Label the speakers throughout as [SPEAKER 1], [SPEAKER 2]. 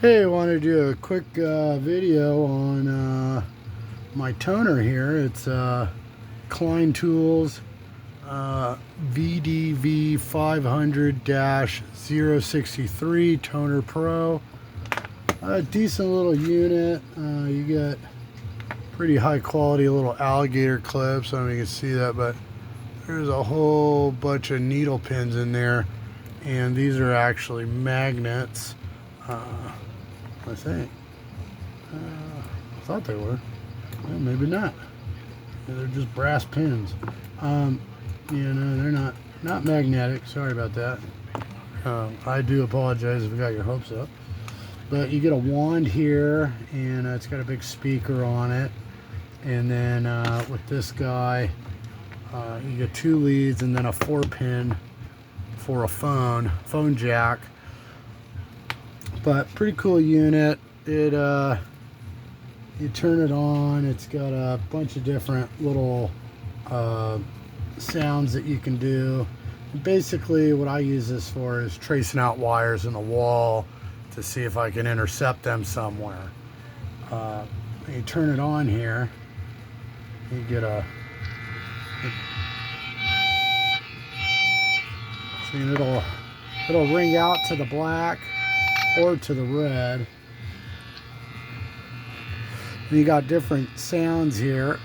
[SPEAKER 1] Hey, I want to do a quick video on my toner here. It's Klein Tools vdv500-063 Toner Pro. A decent little unit. You get pretty high quality little alligator clips. I don't know if you can see that, but there's a whole bunch of needle pins in there, and these are actually magnets. I think. I thought they were. Well, maybe not. Yeah, they're just brass pins. They're not magnetic. Sorry about that. I do apologize if I got your hopes up. But you get a wand here, and it's got a big speaker on it. And then with this guy, you get 2 leads and then a 4-pin for a phone jack. But pretty cool unit. It you turn it on, it's got a bunch of different little sounds that you can do. And basically what I use this for is tracing out wires in the wall to see if I can intercept them somewhere. You turn it on here, you get it'll ring out to the black or to the red. And you got different sounds here,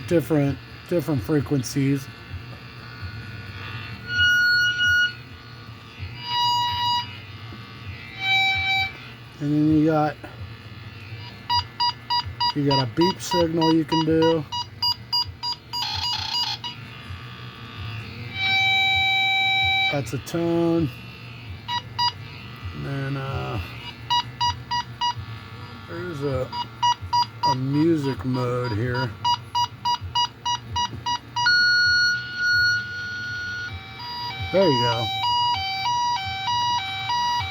[SPEAKER 1] different frequencies. And then you got a beep signal you can do. That's a tone. And then there's a music mode here. There you go.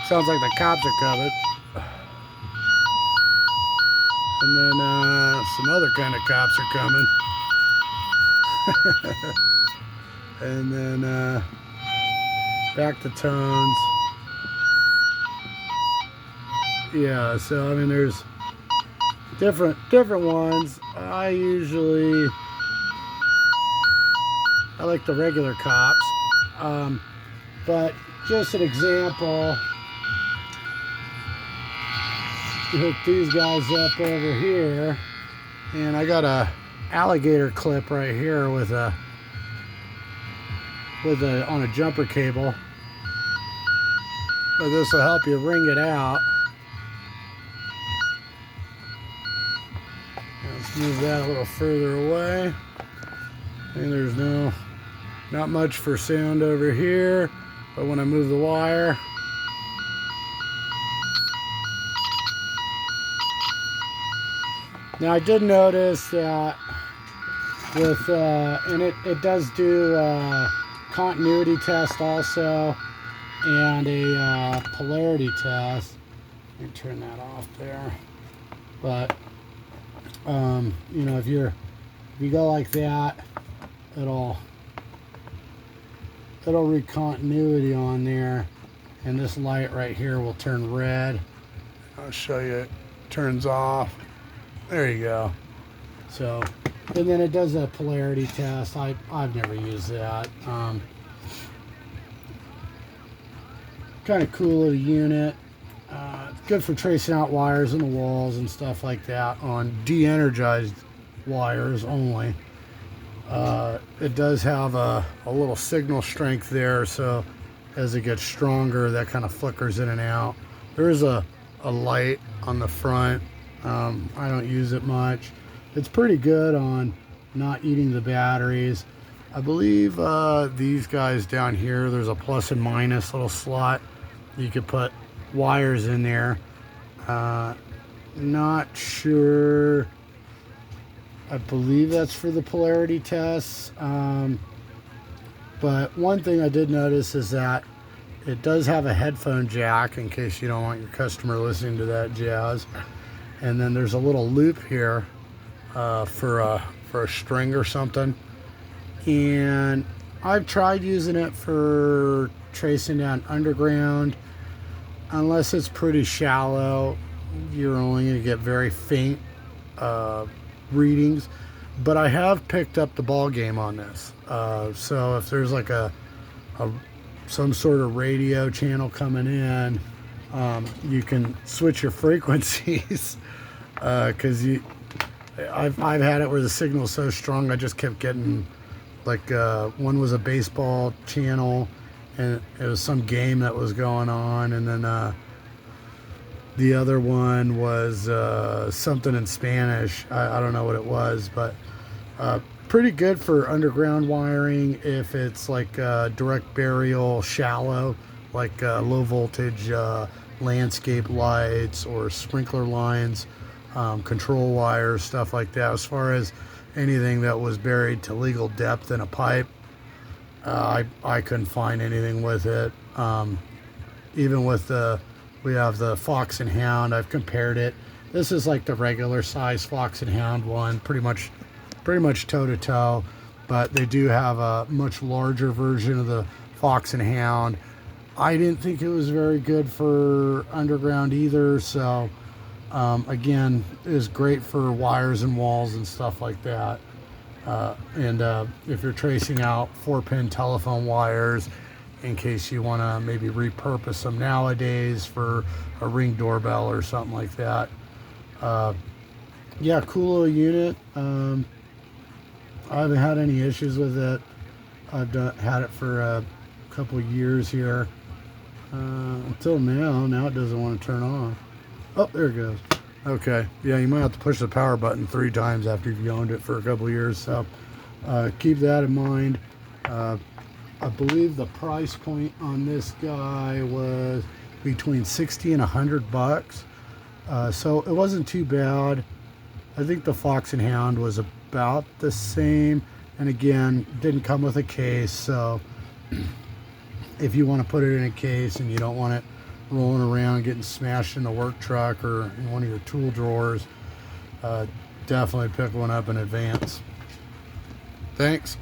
[SPEAKER 1] Sounds like the cops are coming. And then some other kind of cops are coming. And then back to tones. Yeah, so I mean there's different ones. I like the regular cops, but just an example, you hook these guys up over here, and I got a alligator clip right here on a jumper cable, but this will help you ring it out. Let's move that a little further away. And there's not much for sound over here, but when I move the wire, now I did notice that with and it does do continuity test also, and a polarity test. Let me turn that off there. But if you go like that, it'll read continuity on there, and this light right here will turn red. I'll show you. It turns off. There you go. So, and then it does a polarity test. I've never used that. Kind of cool little unit. Good for tracing out wires in the walls and stuff like that on de-energized wires only. It does have a little signal strength there, so as it gets stronger, that kind of flickers in and out. There is a light on the front. I don't use it much. It's pretty good on not eating the batteries. I believe these guys down here, there's a plus and minus little slot. You could put wires in there. Not sure. I believe that's for the polarity tests. But one thing I did notice is that it does have a headphone jack in case you don't want your customer listening to that jazz. And then there's a little loop here for a string or something. And I've tried using it for tracing down underground. unless it's pretty shallow, you're only going to get very faint readings. But I have picked up the ball game on this. So if there's like some sort of radio channel coming in, you can switch your frequencies, because I've had it where the signal is so strong I just kept getting, like, one was a baseball channel and it was some game that was going on, and then the other one was something in Spanish. I don't know what it was, but pretty good for underground wiring if it's like direct burial shallow, like low voltage landscape lights or sprinkler lines, control wires, stuff like that. As far as anything that was buried to legal depth in a pipe, I couldn't find anything with it. Even with we have the Fox and Hound, I've compared it. This is like the regular size Fox and Hound one, pretty much toe to toe, but they do have a much larger version of the Fox and Hound. I didn't think it was very good for underground either, so again, it is great for wires and walls and stuff like that. And if you're tracing out 4-pin telephone wires, in case you want to maybe repurpose them nowadays for a Ring doorbell or something like that. Yeah, cool little unit. I haven't had any issues with it. I've had it for a couple years here, until now. Now it doesn't want to turn on. Oh, there it goes. Okay, yeah, you might have to push the power button 3 times after you've owned it for a couple years, so keep that in mind. I believe the price point on this guy was between 60 and 100 bucks, so it wasn't too bad. I think the Fox and Hound was about the same, and again, didn't come with a case, so if you want to put it in a case and you don't want it rolling around getting smashed in the work truck or in one of your tool drawers, definitely pick one up in advance. Thanks.